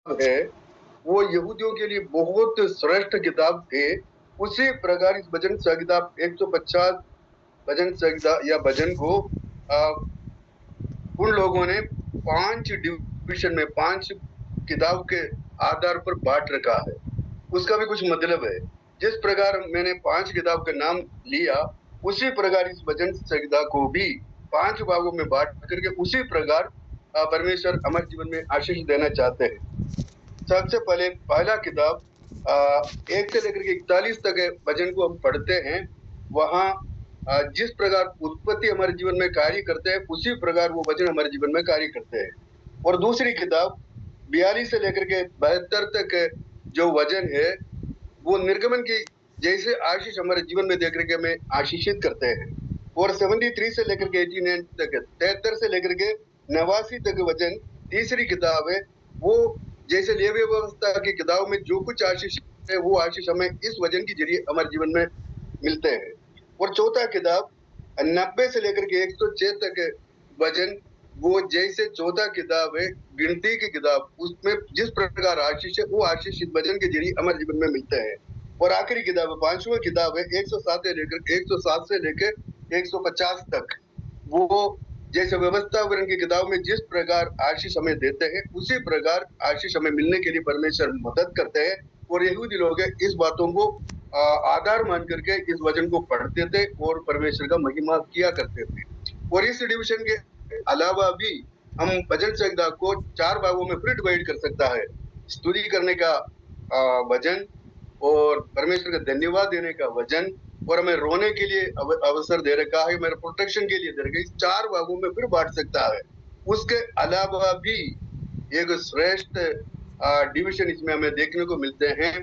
है वो यहूदियों के लिए बहुत श्रेष्ठ किताब थे, उसी प्रकार इस भजन संहिता 150 भजन संहिता या भजन को उन लोगों ने 5 डिवीजन में 5 किताब के आधार पर बांट रखा है। उसका भी कुछ मतलब है। जिस प्रकार मैंने 5 किताब का नाम लिया, उसी प्रकार इस भजन संहिता को भी 5 भागों में बांट करके उसी प्रकार परमेश्वर हमारे जीवन में आशीष देना चाहते हैं। सबसे पहले पहला किताब 1 से लेकर के 41 तक है भजन को हम पढ़ते हैं। वहां जिस प्रकार उत्पत्ति हमारे जीवन में कार्य करते हैं, उसी प्रकार वो वचन हमारे जीवन में कार्य करते हैं। और दूसरी किताब 42 से लेकर के 72 तक जो वचन है, वो निर्गमन की जैसे आशीष हमारे जीवन में देख करके हमें आशीषित करते हैं। और 73 से लेकर के 89 तक, 73 से लेकर के 89 तक वचन तीसरी किताब है। वो जैसे लेवी व्यवस्था की किताब में जो कुछ आशीष है, वो आशीष हमें इस वचन के जरिए हमारे जीवन में मिलते हैं। और चौथा किताब 90 से लेकर के 106 तक वचन, वो जैसे चौथा किताब है गिनती की किताब, उसमें जिस प्रकार आशीष है, वो आशीष इस वचन के जरिए हमारे जीवन में मिलते हैं। और आखिरी किताब है, 5वां किताब है 107 से लेकर 150 तक, वो जैसे व्यवस्थावरण की किताब में जिस प्रकार आशीष हमें देते हैं, उसी प्रकार आशीष हमें मिलने के लिए परमेश्वर मदद करते हैं। और यहूदी लोग इस बातों को आधार मान करके इस वचन को पढ़ते थे और परमेश्वर का महिमा किया करते थे। और इस डिवीजन के अलावा भी हम भजन संहिता को 4 भागों में फिर डिवाइड कर सकता है। स्तुति करने का वचन, और परमेश्वर का धन्यवाद देने का वचन, और हमें रोने के लिए अवसर दे रखा है, मेरे प्रोटेक्शन के लिए दे रखा है। इस 4 भागों में फिर बांट सकता है। उसके अलावा भी एक श्रेष्ठ डिवीजन इसमें हमें देखने को मिलते हैं।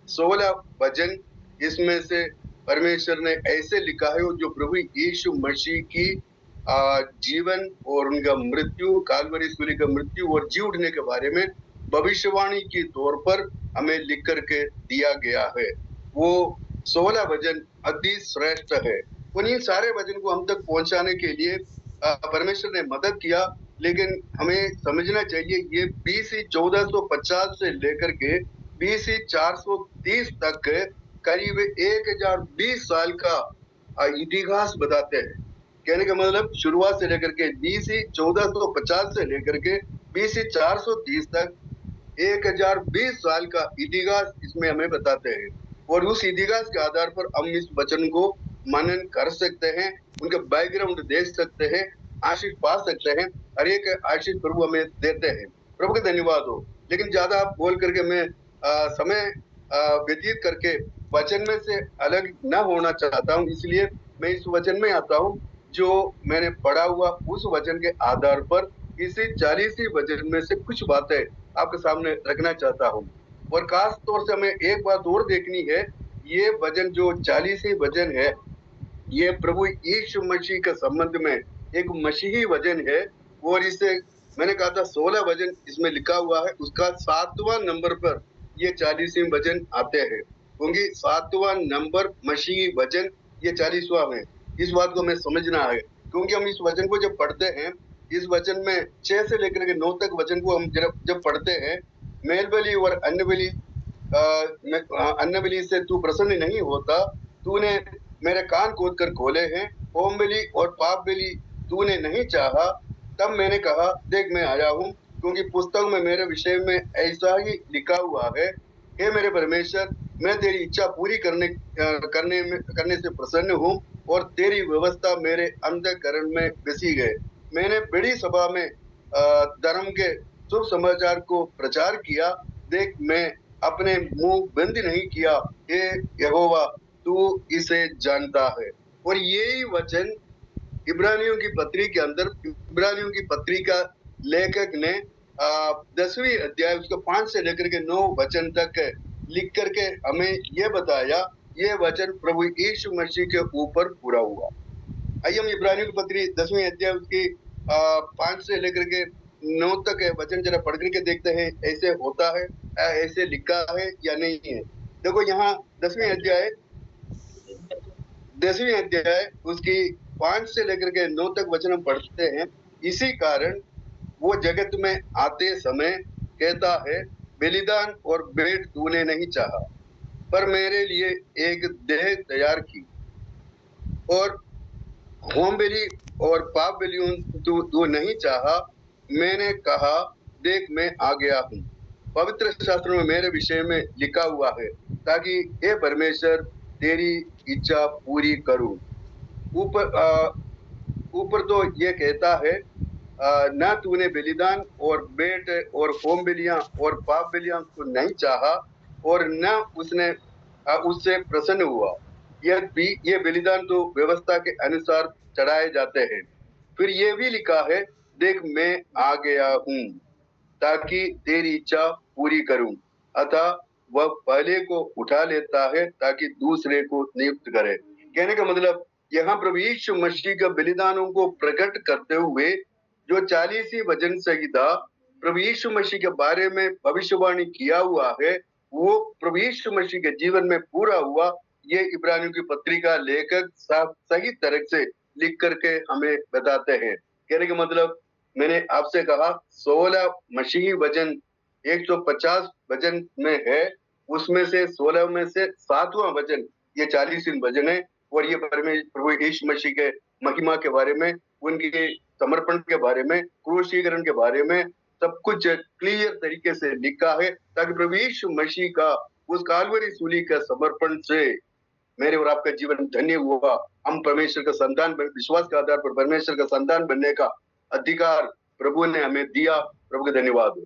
16 भजन इसमें से परमेश्वर ने ऐसे लिखा है जो प्रभु यीशु मसीह की जीवन और उनका मृत्यु, कालवरी सूली का मृत्यु और जी उठने के बारे में भविष्यवाणी के तौर पर हमें लिख करके दिया गया है। वो 16 भजन अति श्रेष्ठ है। उन्हीं सारे भजन को हम तक पहुंचाने के लिए परमेश्वर ने मदद किया। लेकिन हमें समझना चाहिए ये BC 1450 से लेकर के BC 430 तक करीब 1020 साल का इतिहास बताते हैं। कहने का मतलब शुरुआत से लेकर के BC 1450 से लेकर के BC 430 तक 1020 साल का इतिहास इसमें हमें बताते हैं। और उस इतिहास के आधार पर हम इस वचन को मनन कर सकते हैं, उनका बैकग्राउंड देख सकते हैं, आशीष पा सकते हैं। हर एक आशीष प्रभु हमें देते हैं। प्रभु का धन्यवाद हो। लेकिन ज्यादा बोल करके मैं समय व्यतीत करके वचन में से अलग न होना चाहता हूँ, इसलिए मैं इस वचन में आता हूँ जो मैंने पढ़ा हुआ उस वचन के आधार पर इसी 40 वचन में से कुछ बातें आपके सामने रखना चाहता हूँ। और खास तौर से हमें एक बात और देखनी है, ये वचन जो 40 वचन है, ये प्रभु यीशु मसीह के संबंध में एक मसीही वचन है। और इसे मैंने कहा था 16 वचन इसमें लिखा हुआ है, उसका 7वां नंबर पर ये 40 वचन आते हैं, क्योंकि 7वां नंबर मसीही वचन ये 40वां है। इस बात को हमें समझना है, क्योंकि हम इस वचन को जब पढ़ते हैं, इस वचन में 6 से लेकर के 9 तक वचन को हम जब पढ़ते हैं, मेल बलि और अन्न बलि, अन्न बलि से तू प्रसन्न नहीं होता, तूने मेरे कान खोद कर खोले हैं, होम बलि और पाप बलि तूने नहीं चाहा। तब मैंने कहा देख मैं आया हूँ, क्योंकि पुस्तक में मेरे विषय में ऐसा ही लिखा हुआ है, हे मेरे परमेश्वर, मैं तेरी इच्छा पूरी करने से प्रसन्न हूँ, और तेरी व्यवस्था मेरे अंतःकरण में बसी गए। मैंने बड़ी सभा में धर्म के शुभ समाचार को प्रचार किया। देख मैं अपने मुंह बंद नहीं किया, हे यहोवा तू इसे जानता है। और यही वचन इब्रानियों की पत्री के अंदर, इब्रानियों की पत्री का लेखक ने 10वीं अध्याय उसको 5 से लेकर के 9 वचन तक लिख करके हमें ये बताया, ये वचन प्रभु यीशु मसीह के ऊपर पूरा हुआ। आइए हम इब्रानियों की पत्री 10वीं अध्याय उसकी 5 से लेकर के 9 तक है वचन जरा पढ़ करके देखते हैं, ऐसे होता है, ऐसे लिखा है या नहीं है। देखो यहाँ 10वीं अध्याय उसकी 5 से लेकर के 9 तक वचन हम पढ़ते हैं। इसी कारण वो जगत में आते समय कहता है, बलिदान और भेंट तूने नहीं चाहा, पर मेरे लिए एक देह तैयार की, और होम बलि और पाप बलियों तू तू नहीं चाहा। मैंने कहा, देख मैं आ गया हूँ। पवित्र शास्त्र में मेरे विषय में लिखा हुआ है, ताकि हे परमेश्वर तेरी इच्छा पूरी करूं। ऊपर ऊपर तो ये कहता है, न तूने बलिदान और भेंट और होम बलियां और पाप बलियां को नहीं चाहा, और न उसने उससे प्रसन्न हुआ। ये बलिदान तो व्यवस्था के अनुसार चढ़ाए जाते हैं। फिर ये भी लिखा है, देख मैं आ गया हूँ ताकि तेरी इच्छा पूरी करूं। अतः वह पहले को उठा लेता है ताकि दूसरे को नियुक्त करे। कहने का मतलब, यहाँ प्रभु यीशु मसीह का बलिदानों को प्रकट करते हुए जो 40 वचन संहिता प्रभु यीशु मसीह के बारे में भविष्यवाणी किया हुआ है, वो प्रभु यीशु मसीह के जीवन में पूरा हुआ। ये इब्रानियों की पत्रिका लेखक सही तरह से लिख करके हमें बताते हैं। कहने का मतलब, मैंने आपसे कहा 16 मसीही वचन 150 वचन में है, उसमें से 16 में से 7वां वचन ये 40 वचन है, और ये प्रभु यीशु मसीह के महिमा के बारे में, उनके समर्पण के बारे में, क्रूसीकरण के बारे में सब कुछ क्लियर तरीके से लिखा है, ताकि प्रभु यीशु मसीह का उस कालवरी सूली का समर्पण से मेरे और आपका जीवन धन्य हुआ। हम परमेश्वर का संतान, विश्वास के आधार पर परमेश्वर का संतान बनने का अधिकार प्रभु ने हमें दिया। प्रभु का धन्यवाद हो।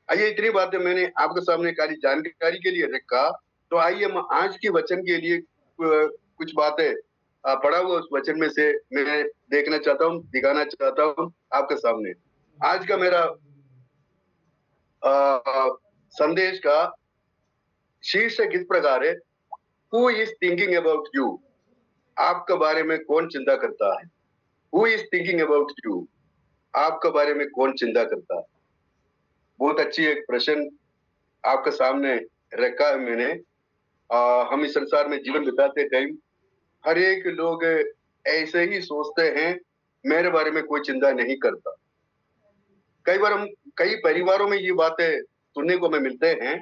आइए, इतनी बातें मैंने आपके सामने खाली जानकारी के लिए रखा, तो आइए हम आज के वचन के लिए कुछ बातें पढ़ा हुआ उस वचन में से मैं देखना चाहता हूँ, दिखाना चाहता हूँ आपके सामने। आज का मेरा संदेश का शीर्षक इस प्रकार है, who is thinking about you? आपके बारे में कौन चिंता करता है? Who is thinking about you? आपके बारे में कौन चिंता करता है? बहुत अच्छी एक प्रश्न आपके सामने रखा है मैंने। हम इस संसार में जीवन बिताते टाइम हर एक लोग ऐसे ही सोचते हैं, मेरे बारे में कोई चिंता नहीं करता। कई बार हम कई परिवारों में ये बातें सुनने को हमें मिलते हैं।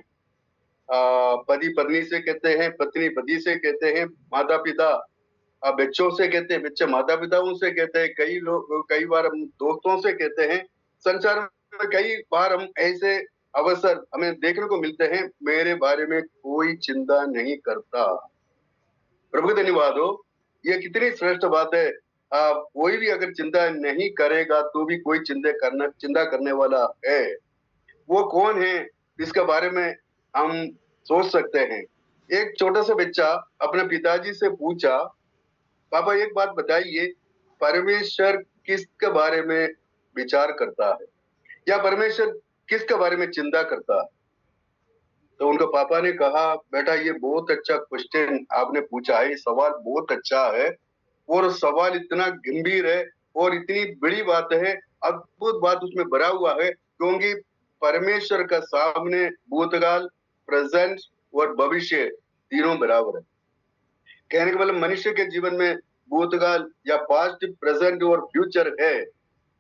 पति पत्नी से कहते हैं, पत्नी पति से कहते हैं, माता पिता बच्चों से कहते हैं, बच्चे माता पिताओं से कहते हैं, कई लोग कई बार हम दोस्तों से कहते हैं। संसार में कई बार हम ऐसे अवसर हमें देखने को मिलते हैं, मेरे बारे में कोई चिंता नहीं करता। प्रभु का धन्यवाद हो। ये कितनी श्रेष्ठ बात है। कोई भी अगर चिंता नहीं करेगा तो भी कोई चिंता करने वाला है। वो कौन है इसके बारे में हम सोच सकते हैं। एक छोटा सा बच्चा अपने पिताजी से पूछा, पापा एक बात बताइए, परमेश्वर किसके बारे में विचार करता है, या परमेश्वर किसके बारे में चिंता करता है? तो उनके पापा ने कहा, बेटा ये बहुत अच्छा क्वेश्चन आपने पूछा है, सवाल बहुत अच्छा है, और सवाल इतना गंभीर है और इतनी बड़ी बात है, अद्भुत बात उसमें भरा हुआ है, क्योंकि परमेश्वर का सामने भूतकाल, प्रेजेंट और भविष्य तीनों बराबर है। कहने का मतलब, मनुष्य के जीवन में भूतकाल या पास्ट, प्रेजेंट और फ्यूचर है।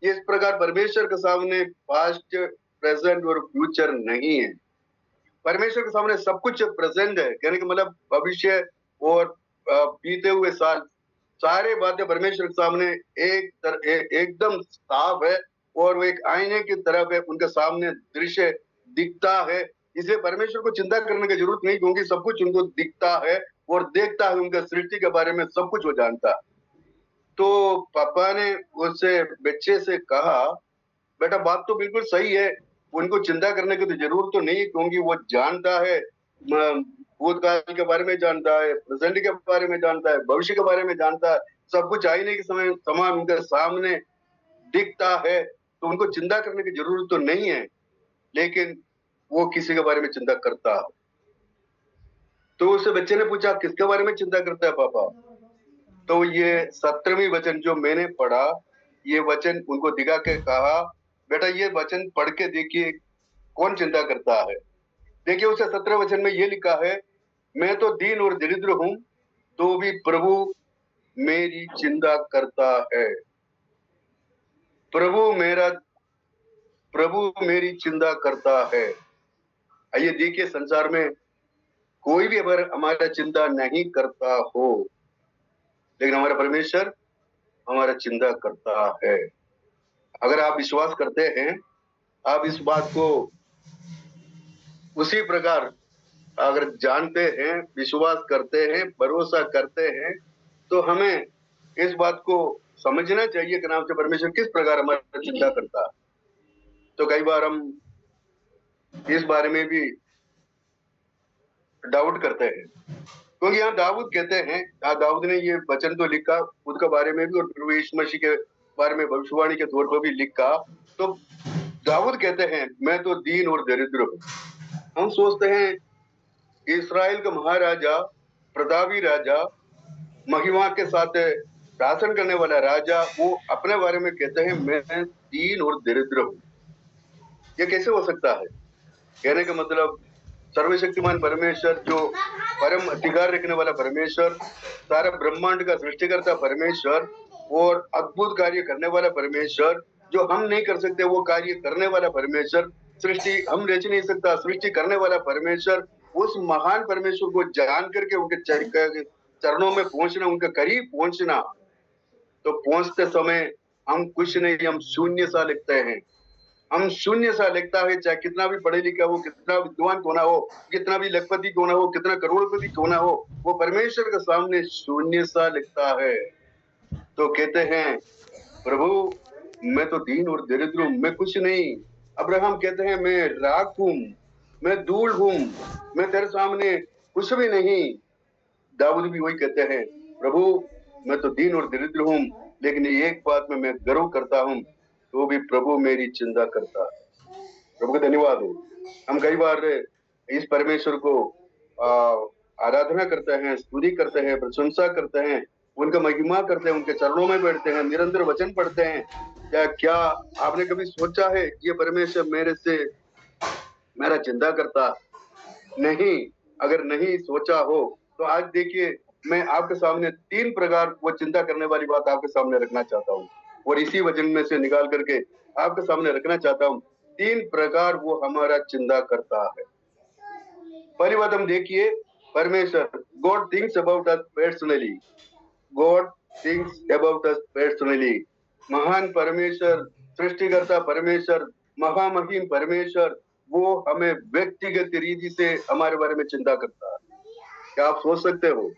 इस प्रकार परमेश्वर के सामने पास्ट, प्रेजेंट और फ्यूचर नहीं है। परमेश्वर के सामने सब कुछ प्रेजेंट है। कहने का मतलब, भविष्य और बीते हुए साल, सारे बातें परमेश्वर के सामने एकदम साफ है, और वो एक आईने की तरफ है, उनके सामने दृश्य दिखता है। इसलिए परमेश्वर को चिंता करने की जरूरत नहीं, क्योंकि सब कुछ उनको दिखता है और देखता है, उनका सृष्टि के बारे में सब कुछ वो जानता है। तो पापा ने उससे बच्चे से कहा, बेटा बात तो बिल्कुल सही है, उनको चिंता करने की तो जरूरत तो नहीं, क्योंकि वो जानता है, भूतकाल के बारे में जानता है, प्रेजेंट के बारे में जानता है, भविष्य के बारे में जानता है, सब कुछ आईने के समय समान उनके सामने दिखता है, तो उनको चिंता करने की जरूरत तो नहीं है। लेकिन वो किसी के बारे में चिंता करता है। तो उस बच्चे ने पूछा, किसके बारे में चिंता करता है पापा? तो ये 17वीं वचन जो मैंने पढ़ा, ये वचन उनको दिखा के कहा, बेटा ये वचन पढ़ के देखिए, कौन चिंता करता है। देखिए उसे 17 वचन में ये लिखा है, मैं तो दीन और दरिद्र हूं, तो भी प्रभु मेरी चिंता करता है। प्रभु मेरी चिंता करता है। आइए देखिए, संसार में कोई भी अगर हमारा चिंता नहीं करता हो, लेकिन हमारा परमेश्वर हमारा चिंता करता है। अगर आप विश्वास करते हैं, आप इस बात को उसी प्रकार अगर जानते हैं, विश्वास करते हैं, भरोसा करते हैं, तो हमें इस बात को समझना चाहिए कि नाम से परमेश्वर किस प्रकार हमारी चिंता करता है। तो कई बार हम इस बारे में भी डाउट करते हैं, क्योंकि यहाँ दाऊद कहते हैं, यहाँ दाऊद ने ये वचन तो लिखा खुद के बारे में भी और प्रभु यीशु मसीह के बारे में भविष्यवाणी के तौर पर भी लिखा। तो दाऊद कहते हैं, मैं तो दीन और दरिद्र हूँ। हम सोचते हैं इस्राएल का महाराजा, प्रतापी राजा, महिमा के साथ शासन करने वाला राजा, वो अपने बारे में कहते हैं मैं दीन और दरिद्र हूँ। ये कैसे हो सकता है? कहने का मतलब सर्वशक्तिमान परमेश्वर, जो परम अधिकार रखने वाला परमेश्वर, सारा ब्रह्मांड का सृष्टिकर्ता परमेश्वर और अद्भुत कार्य करने वाला परमेश्वर, जो हम नहीं कर सकते वो कार्य करने वाला परमेश्वर, सृष्टि हम रच नहीं सकता सृष्टि करने वाला परमेश्वर, उस महान परमेश्वर को जान करके उनके चरणों में पहुंचना, उनके करीब पहुंचना, तो पहुंचते समय हम कुछ नहीं, हम शून्य सा लिखते हैं। हम शून्य सा लिखता है, चाहे कितना भी पढ़े लिखा हो, कितना विद्वान क्यों ना हो, कितना भी लखपति क्यों ना हो, कितना करोड़पति क्यों ना हो, वो परमेश्वर के सामने शून्य सा लिखता है। तो कहते हैं प्रभु मैं तो दीन और दरिद्र हूं, मैं कुछ नहीं। अब्राहम कहते हैं मैं राख हूं, मैं धूल हूं, मैं तेरे सामने कुछ भी नहीं। दाऊद भी वही कहते हैं, प्रभु मैं तो दीन और दरिद्र हूं, लेकिन एक बात में मैं गर्व करता हूं, तो भी प्रभु मेरी चिंता करता है। प्रभु का धन्यवाद हो। हम कई बार इस परमेश्वर को आराधना करते हैं, स्तुति करते हैं, प्रशंसा करते हैं, उनका महिमा करते हैं, उनके चरणों में बैठते हैं, निरंतर वचन पढ़ते हैं। क्या आपने कभी सोचा है ये परमेश्वर मेरे से मेरा चिंता करता? नहीं। अगर नहीं सोचा हो तो आज देखिए, मैं आपके सामने 3 प्रकार वो चिंता करने वाली बात आपके सामने रखना चाहता हूँ, और इसी वचन में से निकाल करके आपके सामने रखना चाहता हूँ। 3 प्रकार वो हमारा चिंता करता है। पहली बात हम देखिए, परमेश्वर, God thinks about us personally. God thinks about us personally. महान परमेश्वर, सृष्टिकर्ता परमेश्वर, महामहिम परमेश्वर, वो हमें व्यक्तिगत रीति से हमारे बारे में चिंता करता है। क्या आप सोच सकते हो?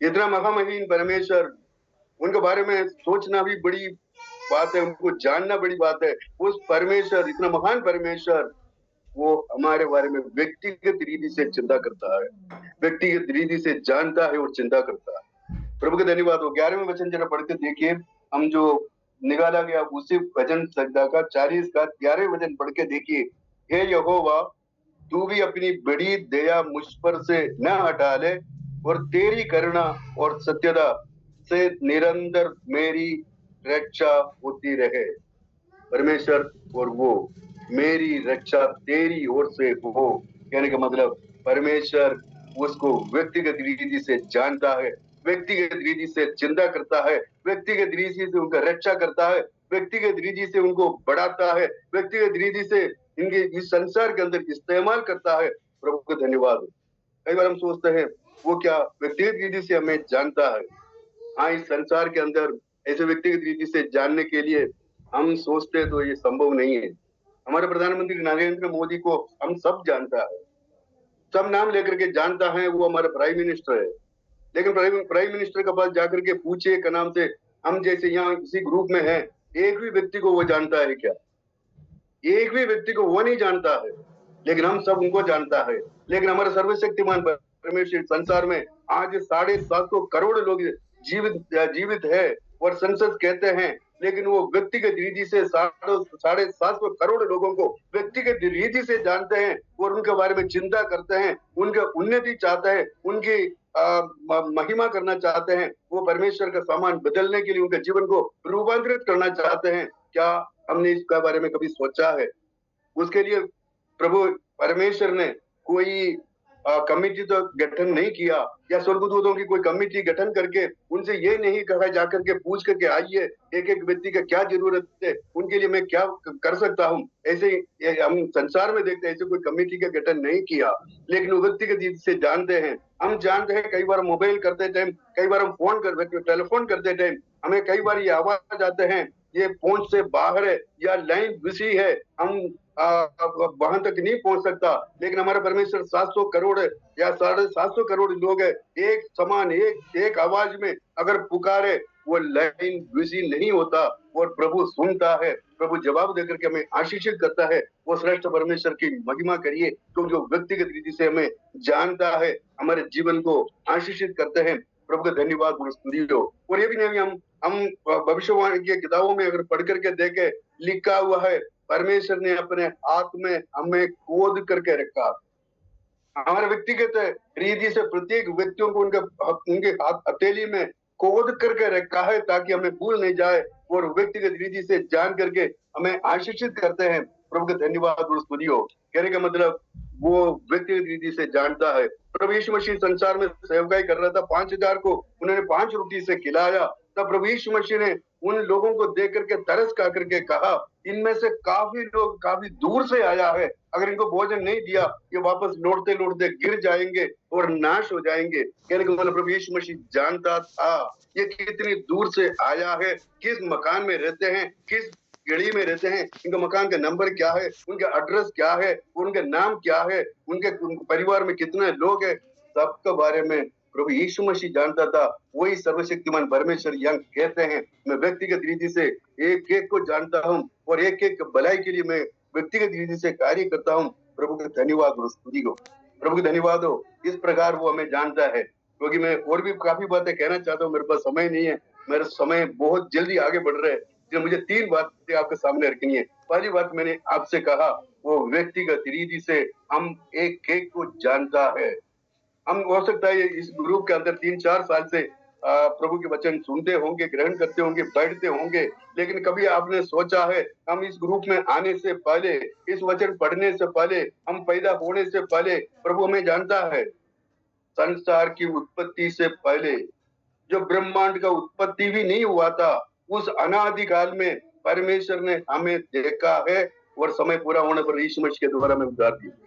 इतना महामहिम परमेश्वर, उनके बारे में सोचना भी बड़ी बात है, उनको जानना बड़ी बात है। उस परमेश्वर, इतना महान परमेश्वर, वो हमारे बारे में व्यक्तिगत रीति से चिंता करता है, व्यक्तिगत रीति से जानता है और चिंता करता है। प्रभु के धन्यवाद हो। 11वें वचन जरा पढ़ के देखिए, हम जो निकाला गया उसी भजन संहिता का 40 का 11वें वचन पढ़ के देखिए। हे यहोवा, तू भी अपनी बड़ी दया मुझ पर से न हटा ले, और तेरी करुणा और सत्यता से निरंतर मेरी रक्षा होती रहे। परमेश्वर और वो मेरी रक्षा तेरी ओर से हो, कहने का मतलब परमेश्वर उसको व्यक्तिगत रीति से जानता है, व्यक्तिगत रीति से चिंता करता है, व्यक्तिगत रीति से उनका रक्षा करता है, व्यक्तिगत रीति से उनको बढ़ाता है, व्यक्तिगत रीति से इनके इस संसार के अंदर इस्तेमाल करता है। प्रभु को धन्यवाद। कई बार हम सोचते हैं वो क्या व्यक्तिगत रीति से हमें जानता है। हाँ, इस संसार के अंदर ऐसे व्यक्तिगत रीति से जानने के लिए हम सोचते हैं तो ये संभव नहीं है। हमारे प्रधानमंत्री नरेंद्र मोदी को हम सब जानता है, सब नाम लेकर के जानता है, वो हमारा प्राइम मिनिस्टर है। लेकिन प्राइम मिनिस्टर के पास जाकर के पूछे का नाम से, हम जैसे यहाँ किसी ग्रुप में है, एक भी व्यक्ति को वो जानता है क्या? एक भी व्यक्ति को वो नहीं जानता है, लेकिन हम सब उनको जानता है। लेकिन हमारे सर्वशक्तिमान परमेश्वर संसार में आज 750 करोड़ लोग जीवित है, और संसद कहते हैं, लेकिन वो व्यक्तिगत रीति से 750 करोड़ लोगों को व्यक्तिगत रीति से जानते हैं और उनके बारे में चिंता करते हैं, उनके उन्नति चाहते हैं, उनकी महिमा करना चाहते हैं, वो परमेश्वर का सामान बदलने के लिए उनके जीवन को रूपांतरित करना चाहते हैं। क्या हमने इसके बारे में कभी सोचा है? उसके लिए प्रभु परमेश्वर ने कोई कमेटी तो गठन नहीं किया, या स्वर्गदूतों की कोई कमेटी गठन करके उनसे ये नहीं कहा जाकर के पूछ करके आइए एक एक व्यक्ति का क्या जरूरत है, उनके लिए मैं क्या कर सकता हूँ। ऐसे हम संसार में देखते हैं, ऐसे कोई कमेटी का गठन नहीं किया, लेकिन वो व्यक्तिगत रीति से जानते हैं। हम जानते हैं कई बार मोबाइल करते टाइम, कई बार हम टेलीफोन करते टाइम हमें कई बार ये आवाज आते हैं ये पहुंच से बाहर है या लाइन बिजी है, हम वहां तक नहीं पहुंच सकता। लेकिन हमारा परमेश्वर 700 करोड़ या 750 करोड़ लोग है, एक समान एक आवाज में अगर पुकारे वो लाइन बिजी नहीं होता और प्रभु सुनता है, प्रभु जवाब देकर के हमें आशीषित करता है। वो श्रेष्ठ परमेश्वर की महिमा करिए, तो जो व्यक्तिगत रीति से हमें जानता है, हमारे जीवन को आशीषित करते हैं। प्रभु का धन्यवाद और स्तुति हो। और ये भी नहीं, हम भविष्यवाणी की किताबों में अगर पढ़ करके देखे, लिखा हुआ है परमेश्वर ने अपने हाथ में हमें खोद करके रखा। हमारे व्यक्तिगत रीति से प्रत्येक व्यक्तियों को उनके हाथ हथेली में खोद करके रखा है ताकि हमें भूल नहीं जाए, और व्यक्तिगत रीति से जान करके हमें आशीषित करते हैं। प्रभु का धन्यवाद और स्तुति हो। कहने का मतलब वो व्यक्तिगत रीति से जानता है। प्रभु यीशु मसीह संसार में सेवकाई कर रहा था, 5000 को उन्होंने 5 रोटी से खिलाया। तब प्रभु यीशु मसीह ने उन लोगों को देख करके तरस खा करके कहा, इनमें से काफी लोग काफी दूर से आया है, अगर इनको भोजन नहीं दिया ये वापस लौटते लौटते गिर जाएंगे और नाश हो जाएंगे। कहने का मतलब प्रभु यीशु मसीह जानता था ये कितनी दूर से आया है, किस मकान में रहते हैं, किस गली में रहते हैं, इनका मकान का नंबर क्या है, उनका एड्रेस क्या है, उनका नाम क्या है, उनके परिवार में कितने लोग हैं, सबके बारे में प्रभु यीशु मसीह जानता था। वही सर्वशक्तिमान परमेश्वर यहाँ कहते हैं, मैं व्यक्तिगत रीति से एक एक को जानता हूँ और एक एक भलाई के लिए मैं व्यक्तिगत रीति से कार्य करता हूँ। प्रभु का धन्यवाद और स्तुति हो। प्रभु का धन्यवाद हो। इस प्रकार वो हमें जानता है, क्योंकि मैं और भी काफी बातें कहना चाहता हूँ, मेरे पास समय नहीं है, मेरा समय बहुत जल्दी आगे बढ़ रहा है, इसलिए मुझे 3 बातें आपके सामने रखनी है। पहली बात मैंने आपसे कहा, वो व्यक्तिगत रीति से हम एक एक को जानता है। हम हो सकता है इस ग्रुप के अंदर 3-4 साल से प्रभु के वचन सुनते होंगे, ग्रहण करते होंगे, बैठते होंगे, लेकिन कभी आपने सोचा है हम इस ग्रुप में आने से पहले, इस वचन पढ़ने से पहले, हम पैदा होने से पहले प्रभु हमें जानता है। संसार की उत्पत्ति से पहले, जो ब्रह्मांड का उत्पत्ति भी नहीं हुआ था, उस अनादिकाल में परमेश्वर ने हमें देखा है और समय पूरा होने पर यीशु मसीह के द्वारा हमें उद्धार दिया।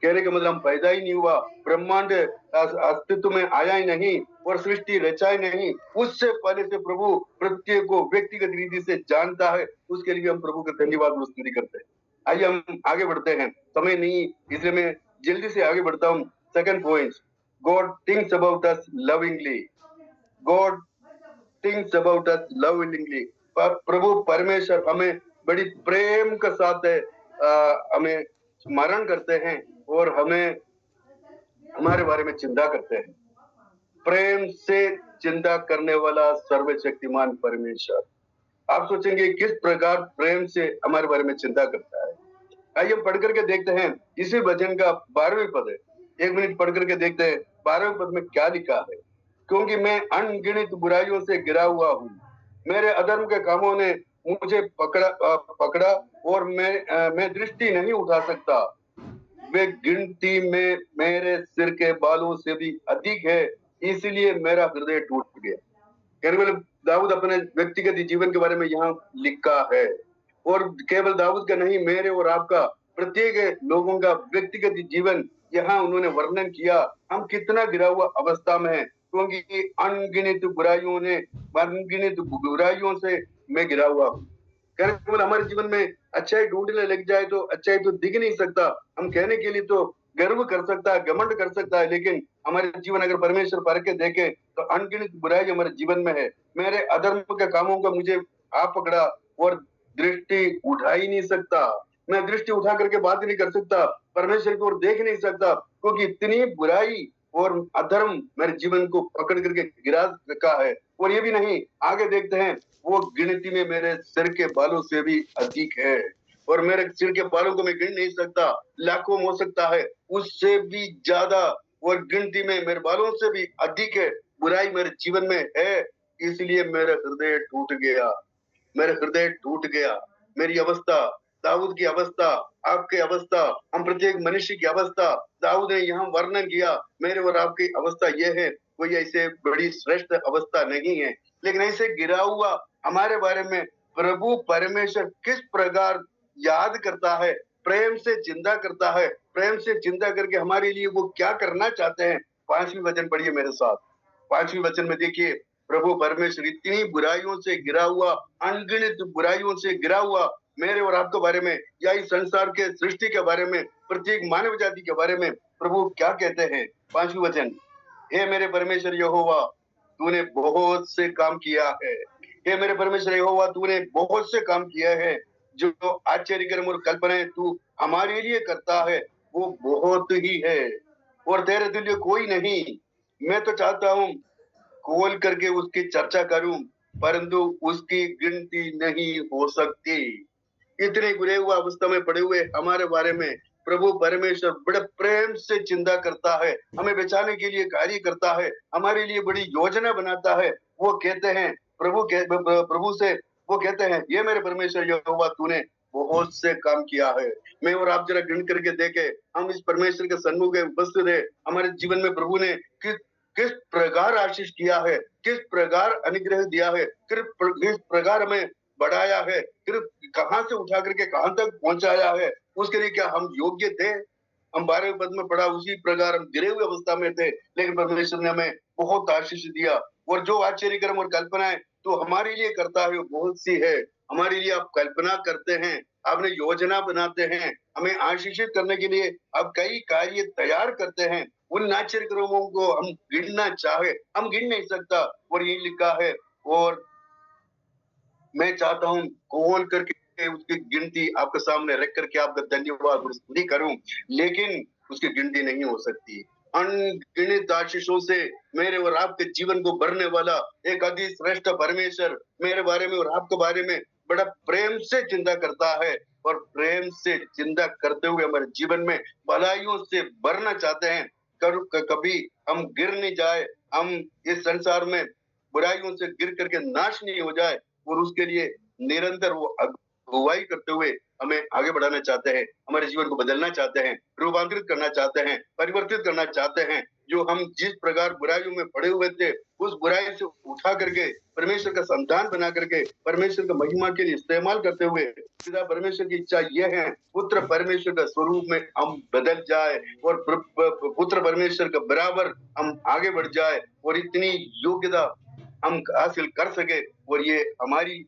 कहने का मतलब हम पैदा ही नहीं हुआ, ब्रह्मांड अस्तित्व में आया ही नहीं और सृष्टि रचा ही नहीं, उससे पहले से प्रभु प्रत्येक को व्यक्तिगत रीति से जानता है। उसके लिए हम प्रभु का धन्यवाद और स्तुति करते हैं। आइए हम आगे बढ़ते हैं, समय नहीं इसलिए मैं जल्दी से आगे बढ़ता हूँ। Second point, God thinks about us lovingly. God thinks about us lovingly. प्रभु परमेश्वर हमें बड़ी प्रेम के साथ हमें स्मरण करते हैं और हमें हमारे बारे में चिंता करते हैं। प्रेम से चिंता करने वाला सर्वशक्तिमान परमेश्वर, आप सोचेंगे किस प्रकार प्रेम से हमारे बारे में चिंता करता है। आइए हम पढ़ करके देखते हैं, इसी वचन का 12वें पद है। 1 मिनट पढ़ करके देखते हैं 12वें पद में क्या लिखा है। क्योंकि मैं अनगिनत बुराइयों से घिरा हुआ हूँ, मेरे अधर्म के कामों ने मुझे पकड़ा और मैं दृष्टि नहीं उठा सकता। वे गिनती में मेरे सिर के बालों से भी अधिक है, इसलिए मेरा हृदय टूट गया। केवल दाऊद अपने व्यक्तिगत जीवन के बारे में यहाँ लिखा है, और केवल दाऊद का नहीं, मेरे और आपका प्रत्येक लोगों का व्यक्तिगत जीवन यहाँ उन्होंने वर्णन किया। हम कितना गिरा हुआ अवस्था में है, क्योंकि अनगिनत बुराइयों से मैं गिरा हुआ हूँ। केवल हमारे जीवन में अच्छाई ढूंढने लग जाए तो अच्छाई तो दिख नहीं सकता। हम कहने के लिए तो गर्व कर सकता है, घमंड कर सकता है, लेकिन हमारे जीवन अगर परमेश्वर परख के देखे तो अनगिनत बुराई हमारे जीवन में है। मेरे अधर्म के कामों का मुझे आप पकड़ा और दृष्टि उठा ही नहीं सकता। मैं दृष्टि उठा करके बात नहीं कर सकता, परमेश्वर की ओर देख नहीं सकता, क्योंकि इतनी बुराई और अधर्म मेरे जीवन को पकड़ करके गिरा रखा है। और ये भी नहीं, आगे देखते हैं, वो गिनती में मेरे सिर के बालों से भी अधिक है, और मेरे सिर के बालों को मैं गिन नहीं सकता, लाखों हो सकता है, उससे भी ज्यादा और गिनती में मेरे बालों से भी अधिक है बुराई मेरे जीवन में है। इसलिए मेरा हृदय टूट गया, मेरा हृदय टूट गया। मेरी अवस्था दाऊद की अवस्था, आपकी अवस्था, हम प्रत्येक मनुष्य की अवस्था दाऊद ने यहाँ वर्णन किया। मेरे और आपकी अवस्था ये है, कोई ऐसे बड़ी श्रेष्ठ अवस्था नहीं है, लेकिन ऐसे गिरा हुआ हमारे बारे में प्रभु परमेश्वर किस प्रकार याद करता है, प्रेम से चिंता करता है, प्रेम से चिंता करके हमारे लिए वो क्या करना चाहते हैं। 5वीं वचन पढ़िए मेरे साथ। 5वीं वचन में देखिए, प्रभु परमेश्वर इतनी बुराइयों से घिरा हुआ, अनगिनत बुराइयों से घिरा हुआ मेरे और आपके बारे में, या इस संसार के सृष्टि के बारे में, प्रत्येक मानव जाति के बारे में प्रभु क्या कहते हैं। 5वीं वचन, हे मेरे परमेश्वर यहोवा, तूने बहुत से काम किया है। हे मेरे परमेश्वर यहोवा, तूने बहुत से काम किया है। जो आश्चर्यकर्म और कल्पनाएं तू हमारे लिए करता है वो बहुत ही है, और तेरे तुल्य कोई नहीं। मैं तो चाहता हूँ खोल करके उसकी चर्चा करूं, परंतु उसकी गिनती नहीं हो सकती। इतने बुरे हुआ अवस्था में पड़े हुए हमारे बारे में प्रभु परमेश्वर बड़े प्रेम से चिंता करता है, हमें बचाने के लिए कार्य करता है, हमारे लिए बड़ी योजना बनाता है। वो कहते हैं प्रभु से वो कहते हैं, ये मेरे परमेश्वर यहोवा, तूने बहुत से काम किया है। मैं और आप जरा गिन करके देखे, हम इस परमेश्वर के सन्मुख उपस्थित है, हमारे जीवन में प्रभु ने किस प्रकार आशीष किया है, किस प्रकार अनुग्रह दिया है, किस प्रकार हमें बढ़ाया है, फिर कहां से उठा करके कहां तक पहुंचाया है। उसके लिए क्या हम योग्य थे? हम 12वें पद में पढ़ा, उसी प्रकार हम गिरे हुए अवस्था में थे, लेकिन परमेश्वर ने हमें बहुत आशीष दिया। और जो आश्चर्य कर्म और कल्पनाएं तो हमारे लिए करता है वो बहुत सी है। हमारे लिए आप कल्पना करते हैं, आपने योजना बनाते हैं, हमें आशीषित करने के लिए आप कई कार्य तैयार करते हैं। उन आश्चर्य कर्मों को हम गिनना चाहे, हम गिन नहीं सकता। और ये लिखा है, और मैं चाहता हूँ खोल करके उसकी गिनती आपके सामने रख करके आपका धन्यवाद और स्तुति करूं, लेकिन उसकी गिनती नहीं हो सकती। अनगिनत आशीषों से मेरे और आपके जीवन को भरने वाला एक अति श्रेष्ठ परमेश्वर मेरे बारे में और आपके बारे में बड़ा प्रेम से चिंता करता है, और प्रेम से चिंता करते हुए हमारे जीवन में भलाइयों से भरना चाहते हैं। कभी हम गिर नहीं जाए, हम इस संसार में बुराइयों से गिर करके नाश नहीं हो जाए, और उसके लिए निरंतर वो अगुवाई करते हुए हमें आगे बढ़ाना चाहते हैं, हमारे जीवन को बदलना चाहते हैं, रूपांतरित करना चाहते हैं, परिवर्तित करना चाहते हैं। जो हम जिस प्रकार बुराइयों में पड़े हुए थे, उस बुराई से उठा करके परमेश्वर का संतान बना करके परमेश्वर का महिमा के लिए इस्तेमाल करते हुए, पिता परमेश्वर की इच्छा यह है पुत्र परमेश्वर का स्वरूप में हम बदल जाए, और पुत्र परमेश्वर का बराबर हम आगे बढ़ जाए, और इतनी योग्यता हम हासिल कर सके। और ये हमारी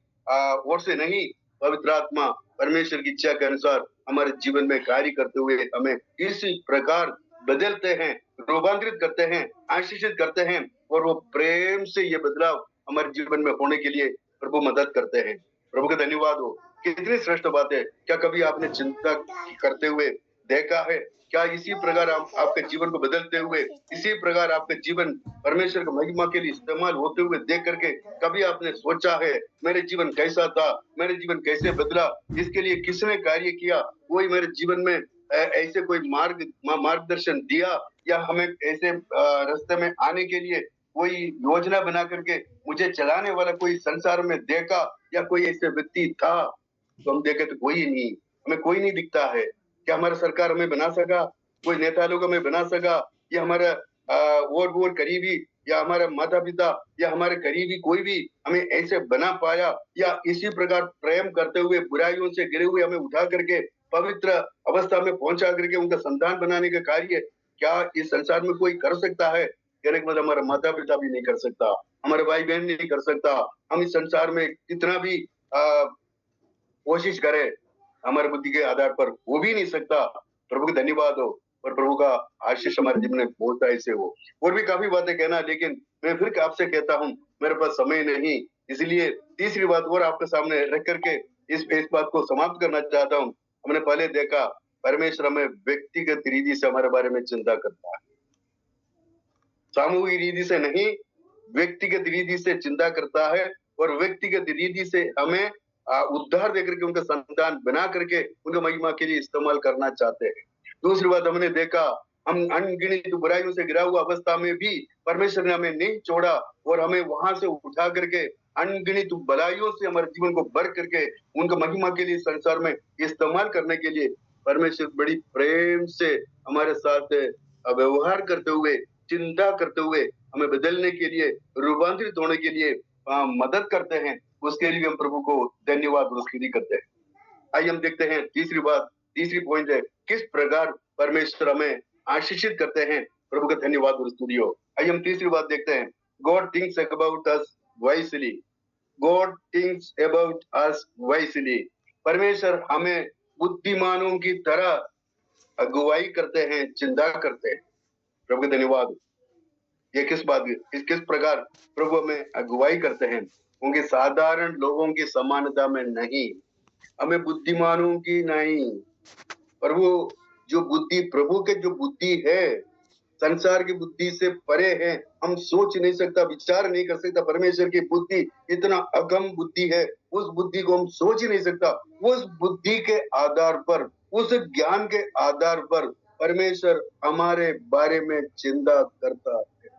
ओर से नहीं, पवित्र आत्मा परमेश्वर की इच्छा के अनुसार हमारे जीवन में कार्य करते हुए हमें इसी प्रकार बदलते हैं, रूपांतरित करते हैं, आशीषित करते हैं, और वो प्रेम से ये बदलाव हमारे जीवन में होने के लिए प्रभु मदद करते हैं। प्रभु का धन्यवाद हो। कितनी श्रेष्ठ बात है। क्या कभी आपने चिंता करते हुए देखा है? क्या इसी प्रकार आपके जीवन को बदलते हुए, इसी प्रकार आपके जीवन परमेश्वर की महिमा के लिए इस्तेमाल होते हुए देख करके कभी आपने सोचा है मेरे जीवन कैसा था, मेरे जीवन कैसे बदला, इसके लिए किसने कार्य किया, कोई मेरे जीवन में ऐसे कोई मार्गदर्शन दिया, या हमें ऐसे रास्ते में आने के लिए कोई योजना बना करके मुझे चलाने वाला कोई संसार में देखा, या कोई ऐसे व्यक्ति था? तो हम देखे तो कोई नहीं, हमें कोई नहीं दिखता है। क्या हमारा सरकार हमें बना सका, कोई नेता लोग हमें बना सका, या हमारा और करीबी, या हमारा माता पिता, या हमारे करीबी कोई भी हमें ऐसे बना पाया, या इसी प्रकार प्रेम करते हुए बुराइयों से गिरे हुए हमें उठा करके पवित्र अवस्था में पहुंचा करके उनका संतान बनाने का कार्य क्या इस संसार में कोई कर सकता है? कहने का मतलब हमारा माता पिता भी नहीं कर सकता, हमारे भाई बहन नहीं कर सकता। हम इस संसार में कितना भी कोशिश करे हमारे बुद्धि के आधार पर हो भी नहीं सकता। प्रभु का धन्यवाद हो, और प्रभु का आशीष हमारे जीवन में बहुत ऐसे हो। और भी काफी बातें कहना, लेकिन मैं फिर आपसे कहता हूँ मेरे पास समय नहीं, इसलिए तीसरी बात और आपके सामने रख करके इस बात को समाप्त करना चाहता हूँ। हमने पहले देखा परमेश्वर हमें व्यक्तिगत रीति से हमारे बारे में चिंता करता है, सामूहिक रीति से नहीं, व्यक्तिगत रीति से चिंता करता है, और व्यक्तिगत रीति से हमें उद्धार देकर के उनका संतान बना करके उनके महिमा के लिए इस्तेमाल करना चाहते हैं। दूसरी बात हमने देखा, हम अनगिनत बुराइयों से गिरा हुआ अवस्था में भी परमेश्वर ने हमें नहीं छोड़ा, और हमें वहां से उठा करके अनगिनत भलाइयों से हमारे जीवन को भर करके उनका महिमा के लिए संसार में इस्तेमाल करने के लिए परमेश्वर बड़ी प्रेम से हमारे साथ व्यवहार करते हुए, चिंता करते हुए, हमें बदलने के लिए, रूपांतरित होने के लिए मदद करते हैं। उसके लिए हम प्रभु को धन्यवाद और स्तुति करते हैं। आइए हम देखते हैं तीसरी पॉइंट है, किस प्रकार परमेश्वर हमें आशीषित करते हैं। प्रभु का धन्यवाद और स्तुति हो। आइए हम तीसरी बात देखते हैं, God thinks about us wisely. God thinks about us wisely. परमेश्वर हमें बुद्धिमानों की तरह अगुवाई करते हैं, चिंता करते हैं। प्रभु का धन्यवाद। ये किस प्रकार प्रभु हमें अगुवाई करते हैं, उनके साधारण लोगों की समानता में नहीं, हमें बुद्धिमानों की नहीं, पर वो जो बुद्धि प्रभु के जो बुद्धि है संसार की बुद्धि से परे है। हम सोच नहीं सकता, विचार नहीं कर सकता। परमेश्वर की बुद्धि इतना अगम बुद्धि है, उस बुद्धि को हम सोच ही नहीं सकता। उस बुद्धि के आधार पर, उस ज्ञान के आधार पर परमेश्वर हमारे बारे में चिंता करता है।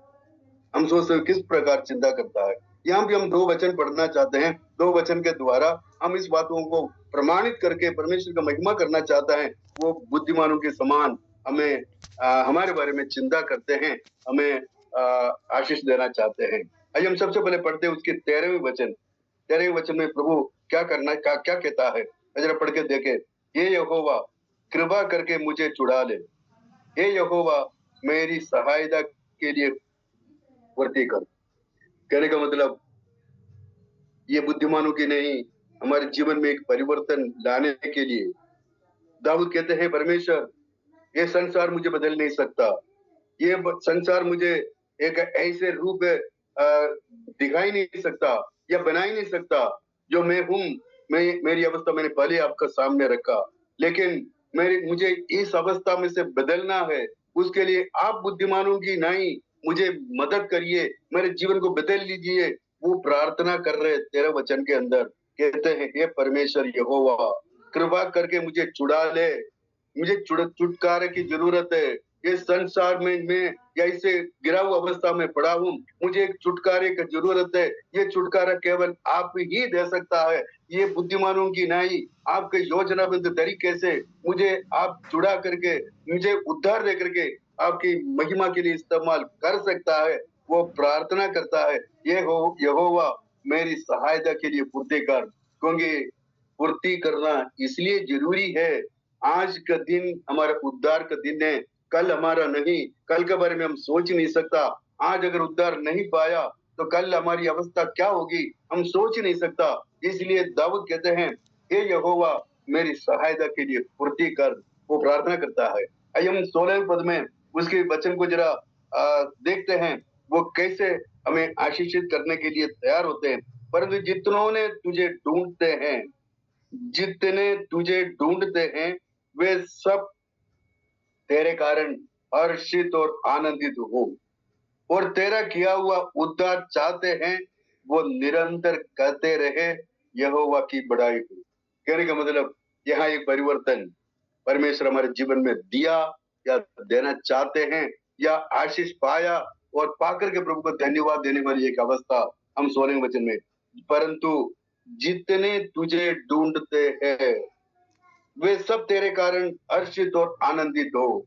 हम सोचते हैं किस प्रकार चिंता करता है। यहाँ भी हम 2 वचन पढ़ना चाहते हैं। 2 वचन के द्वारा हम इस बातों को प्रमाणित करके परमेश्वर का महिमा करना चाहता है। वो बुद्धिमानों के समान हमें हमारे बारे में चिंता करते हैं, हमें आशीष देना चाहते हैं। आइए हम सबसे पहले पढ़ते हैं उसके 13वें वचन। 13वें वचन में प्रभु क्या कहता है, जरा पढ़ के देखे। हे यहोवा कृपा करके मुझे छुड़ा ले, हे यहोवा मेरी सहायता के लिए वर्ती कर। कहने का मतलब ये बुद्धिमानों की नहीं, हमारे जीवन में एक परिवर्तन लाने के लिए। दाऊद कहते हैं परमेश्वर ये संसार मुझे बदल नहीं सकता, ये संसार मुझे एक ऐसे रूप दिखाई नहीं सकता या बना ही नहीं सकता जो मैं हूं। मेरी अवस्था मैंने पहले आपका सामने रखा, लेकिन मुझे इस अवस्था में से बदलना है। उसके लिए आप बुद्धिमानों की नहीं, मुझे मदद करिए, मेरे जीवन को बदल लीजिए। वो प्रार्थना कर रहे 13 वचन के अंदर। कहते हैं हे परमेश्वर यहोवा कृपा करके मुझे छुड़ा ले, मुझे छुटकारे की जरूरत है। इस संसार में मैं ऐसे गिरा हुआ अवस्था में पड़ा हूँ, मुझे एक छुटकारे की जरूरत है। ये छुटकारा केवल आप ही दे सकता है, ये बुद्धिमानों की नहीं, आपके योजनाबद्ध तरीके से मुझे आप छुड़ा करके, मुझे उद्धार दे करके आपकी महिमा के लिए इस्तेमाल कर सकता है। वो प्रार्थना करता है ये हो यहोवा मेरी सहायता के लिए पूर्ति कर, क्योंकि पूर्ति करना इसलिए जरूरी है। आज का दिन हमारा उद्धार का दिन है, कल हमारा नहीं। कल के बारे में हम सोच नहीं सकता। आज अगर उद्धार नहीं पाया तो कल हमारी अवस्था क्या होगी, हम सोच नहीं सकता। इसलिए दाऊद कहते हैं हे यहोवा मेरी सहायता के लिए पूर्ति कर, वो प्रार्थना करता है। आइए हम 16वें पद में उसके वचन को जरा देखते हैं, वो कैसे हमें आशीषित करने के लिए तैयार होते हैं। परंतु जितने तुझे ढूंढते हैं वे सब तेरे कारण हर्षित और आनंदित हो, और तेरा किया हुआ उद्धार चाहते हैं, वो निरंतर करते रहे, यहोवा की बड़ाई हो। कहने का मतलब यहाँ एक परिवर्तन परमेश्वर हमारे जीवन में दिया या देना चाहते हैं, या आशीष पाया और पाकर के प्रभु को धन्यवाद देने वाली एक अवस्था। हम 16वें वचन में, परंतु जितने तुझे ढूंढते हैं वे सब तेरे कारण हर्षित और आनंदित हो।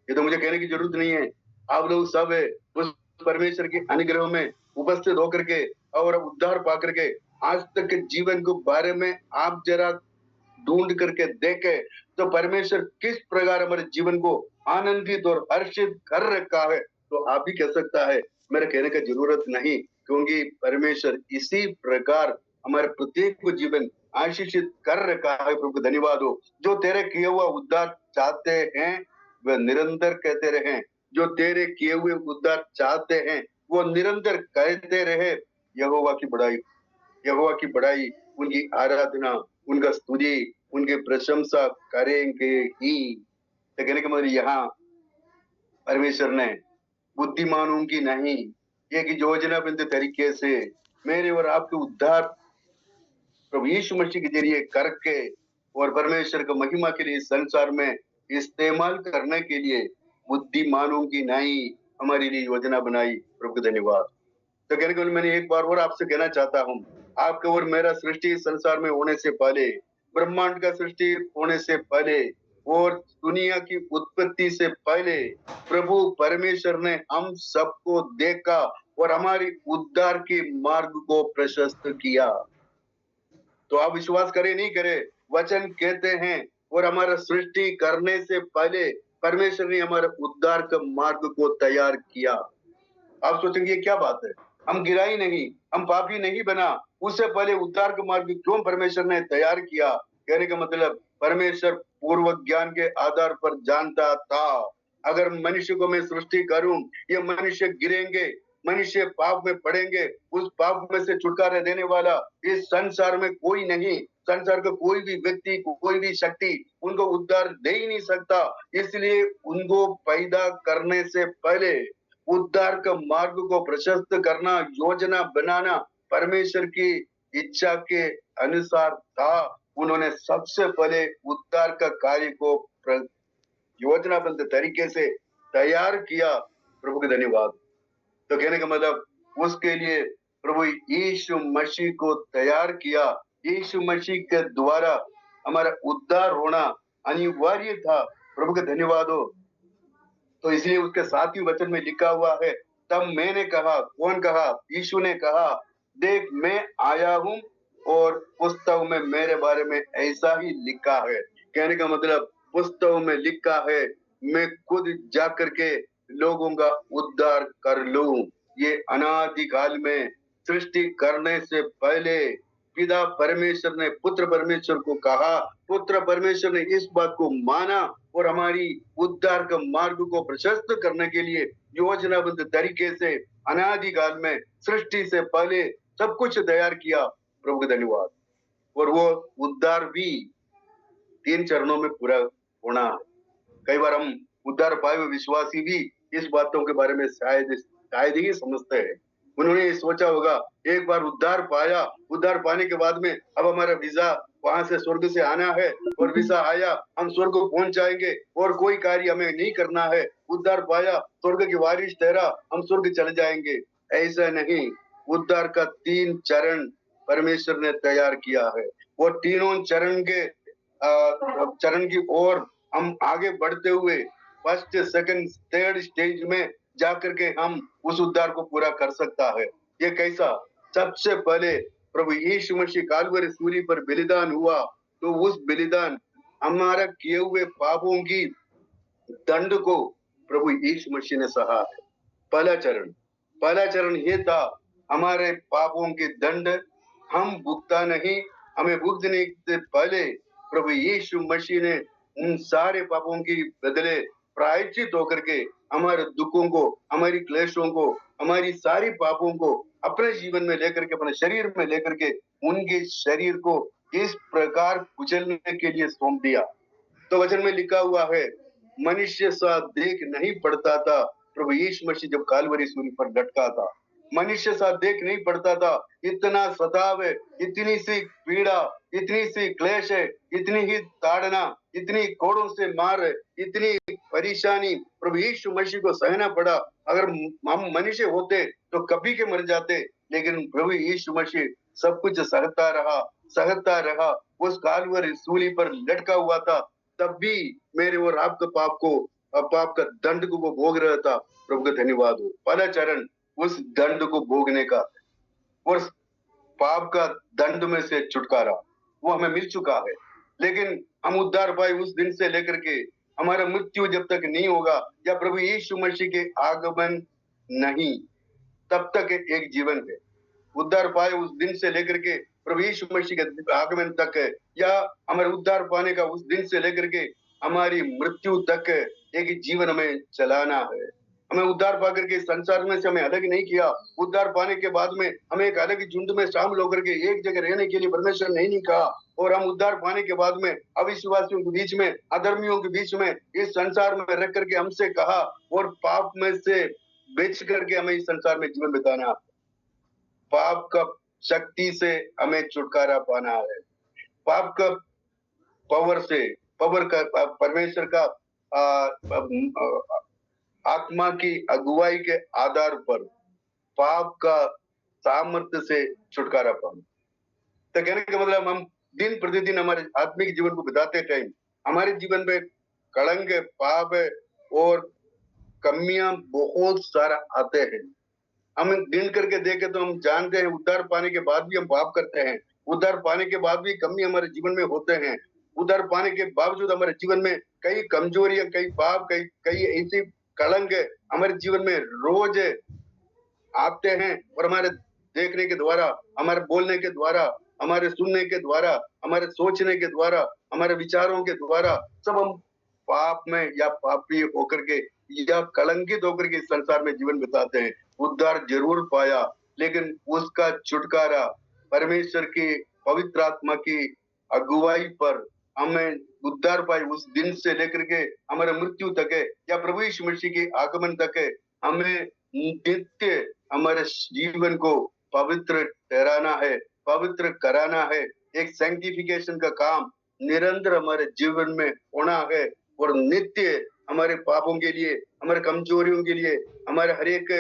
ये तो मुझे कहने की जरूरत नहीं है, आप लोग सब है उस परमेश्वर के अनुग्रह में उपस्थित होकर के और उद्धार पा करके आज तक के जीवन के बारे में आप जरा ढूंढ करके देखे तो परमेश्वर किस प्रकार हमारे जीवन को आनंदित और हर्षित कर रखा है। तो आप भी कह सकता है मेरे कहने की जरूरत नहीं, क्योंकि परमेश्वर इसी प्रकार हमारे प्रत्येक को जीवन आशीषित कर रखा है। प्रभु धन्यवाद हो। जो तेरे किए हुआ उद्धार चाहते हैं वे निरंतर कहते रहे, जो तेरे किए हुए उद्धार चाहते हैं वो निरंतर कहते रहे, यहोवा की बड़ाई, यहोवा की बड़ाई, उनकी आराधना, उनका स्तुति, उनकी प्रशंसा करेंगे ही। तो कहने का मतलब यहाँ परमेश्वर ने बुद्धिमानों की नहीं, एक योजनाबद्ध तरीके से मेरे और आपके उद्धार प्रभु यीशु मसीह के जरिए करके और परमेश्वर का महिमा के लिए संसार में इस्तेमाल करने के लिए बुद्धिमानों की नहीं हमारे लिए योजना बनाई। प्रभु धन्यवाद। तो कहने को मैंने एक बार और आपसे कहना चाहता हूँ, आपका और मेरा सृष्टि संसार में होने से पहले, ब्रह्मांड का सृष्टि होने से पहले और दुनिया की उत्पत्ति से पहले प्रभु परमेश्वर ने हम सबको देखा और हमारी उद्धार के मार्ग को प्रशस्त किया। तो आप विश्वास करें नहीं करें, वचन कहते हैं और हमारा सृष्टि करने से पहले परमेश्वर ने हमारे उद्धार का मार्ग को तैयार किया। आप सोचेंगे ये क्या बात है, हम गिराई नहीं, हम पापी नहीं बना, उससे पहले उद्धार का मार्ग क्यों परमेश्वर ने तैयार किया? कहने का मतलब परमेश्वर पूर्व ज्ञान के आधार पर जानता था, अगर मनुष्य को मैं सृष्टि करूं, ये मनुष्य गिरेंगे, मनुष्य पाप में पड़ेंगे, उस पाप में से छुटकारा देने वाला इस संसार में कोई नहीं, संसार का कोई भी व्यक्ति, कोई भी शक्ति उनको उद्धार दे ही नहीं सकता। इसलिए उनको पैदा करने से पहले उद्धार का मार्ग को प्रशस्त करना, योजना बनाना परमेश्वर की इच्छा के अनुसार था। उन्होंने सबसे पहले उद्धार का कार्य को योजनाबद्ध तरीके से तैयार किया। प्रभु के धन्यवाद। तो कहने का मतलब उसके लिए प्रभु यीशु मसीह को तैयार किया। यीशु मसीह के द्वारा हमारा उद्धार होना अनिवार्य था। प्रभु के धन्यवाद हो। तो इसलिए उसके 7वें वचन में लिखा हुआ है, तब मैंने कहा, कौन कहा? यीशु ने कहा, देख मैं आया हूं और पुस्तक में मेरे बारे में ऐसा ही लिखा है। कहने का मतलब पुस्तक में लिखा है, मैं खुद जाकर के लोगों का उद्धार कर लूं। ये अनादिकाल में सृष्टि करने से पहले पिता परमेश्वर ने पुत्र परमेश्वर को कहा, पुत्र परमेश्वर ने इस बात को माना और हमारी उद्धार का मार्ग को प्रशस्त करने के लिए योजनाबद्ध तरीके से अनादिकाल में सृष्टि से पहले सब कुछ तैयार किया। प्रभु का धन्यवाद। और वो उद्धार भी 3 चरणों में पूरा होना है। कई बार हम उद्धार पाए हुए विश्वासी भी इस बातों के बारे में शायद ही समझते हैं। उन्होंने सोचा होगा, एक बार उद्धार पाया, उद्धार पाने के बाद में अब हमारा वीजा वहां से स्वर्ग से आना है और वीजा आया, हम स्वर्ग को पहुंच जाएंगे और कोई कार्य हमें नहीं करना है। उद्धार पाया, स्वर्ग की वारिस ठहरा, हम स्वर्ग चले जाएंगे। ऐसा नहीं, उद्धार का 3 चरण परमेश्वर ने तैयार किया है और तीनों चरण की ओर हम आगे बढ़ते हुए फर्स्ट, सेकंड, थर्ड स्टेज में जाकर के हम उस उद्धार को पूरा कर सकता है। ये कैसा? सबसे पहले प्रभु यीशु मसीह कालवरी सूली पर बलिदान हुआ, तो उस बलिदान हमारा किए हुए पापों की दंड को प्रभु यीशु मसीह ने सहा है। पहला चरण ये था, हमारे पापों के दंड हम भुगता नहीं, हमें भुगतने से पहले प्रभु यीशु मसीह ने उन सारे पापों की बदले प्रायश्चित होकर के हमारे दुखों को, हमारी क्लेशों को, हमारी सारी पापों को अपने जीवन में लेकर के, अपने शरीर में लेकर के उनके शरीर को इस प्रकार कुचलने के लिए सौंप दिया। तो वचन में लिखा हुआ है, मनुष्य सा देख नहीं पड़ता था प्रभु यीशु मसीह जब कालवरी सूली पर लटका था। मनुष्य सा देख नहीं पड़ता था, इतना सताव है, इतनी सी पीड़ा, इतनी सी क्लेश है, इतनी ही ताड़ना, इतनी कोड़ों से मार, इतनी परेशानी प्रभु यीशु मसीह को सहना पड़ा। अगर हम मनुष्य होते तो कभी के मर जाते, लेकिन प्रभु यीशु मसीह सब कुछ सहता रहा। उस कालवरी सूली पर लटका हुआ था, तब भी मेरे और आपके पाप का दंड को वो भोग रहा था। प्रभु का धन्यवाद हो। पहला चरण उस दंड को भोगने का और पाप का दंड में से छुटकारा वो हमें मिल चुका है। लेकिन हम उद्धार पाए उस दिन से लेकर के हमारा मृत्यु जब तक नहीं होगा या प्रभु यीशु मसीह के आगमन नहीं, तब तक एक जीवन है। उद्धार पाए उस दिन से लेकर के प्रभु यीशु मसीह के आगमन तक है, या हमारे उद्धार पाने का उस दिन से लेकर के हमारी मृत्यु तक एक जीवन हमें चलाना है। हमें उद्धार पा करके संसार में से हमें अलग नहीं किया। उद्धार पाने के बाद में हमें एक अलग झुंड में शामिल होकर के एक जगह रहने के लिए परमेश्वर नहीं कहा। और हम उद्धार पाने के बाद में अविश्वासियों के बीच में, अधर्मियों के बीच में, इस संसार में रख करके हमसे कहा और पाप में से बेच करके हमें इस संसार में जीवन बिताना, पाप का शक्ति से हमें छुटकारा पाना है। पाप का पावर का परमेश्वर का आत्मा की अगुवाई के आधार पर पाप का सामर्थ्य से छुटकारा पाना। तो कहने का मतलब हम दिन प्रतिदिन हमारे आत्मिक जीवन को बिताते टाइम हमारे जीवन में कलंक है, पाप है और कमियां बहुत सारा आते हैं। हम गिन करके देखें तो हम जानते हैं उद्धार पाने के बाद भी हम पाप करते हैं, उद्धार पाने के बाद भी कमी हमारे जीवन में होते हैं, उद्धार पाने के बावजूद हमारे जीवन में कई कमजोरियां, कई पाप, कई कई ऐसी कलंक है हमारे जीवन में रोज आते हैं। और हमारे देखने के द्वारा, हमारे बोलने के द्वारा, हमारे सुनने के द्वारा, हमारे सोचने के द्वारा, हमारे विचारों के द्वारा सब हम पाप में या पापी होकर के या कलंकित होकर के इस संसार में जीवन बिताते हैं। उद्धार जरूर पाया, लेकिन उसका छुटकारा परमेश्वर की पवित्र आत्मा की अगुवाई पर हमें उद्धार पाई उस दिन से लेकर के हमारे मृत्यु तक है या प्रभु यीशु मसीह के आगमन तक है। हमें नित्य हमारे जीवन को पवित्र ठहराना है, पवित्र कराना है। एक सैंक्टिफिकेशन का काम निरंतर हमारे जीवन में होना है और नित्य हमारे पापों के लिए, हमारे कमजोरियों के लिए, हमारे हर एक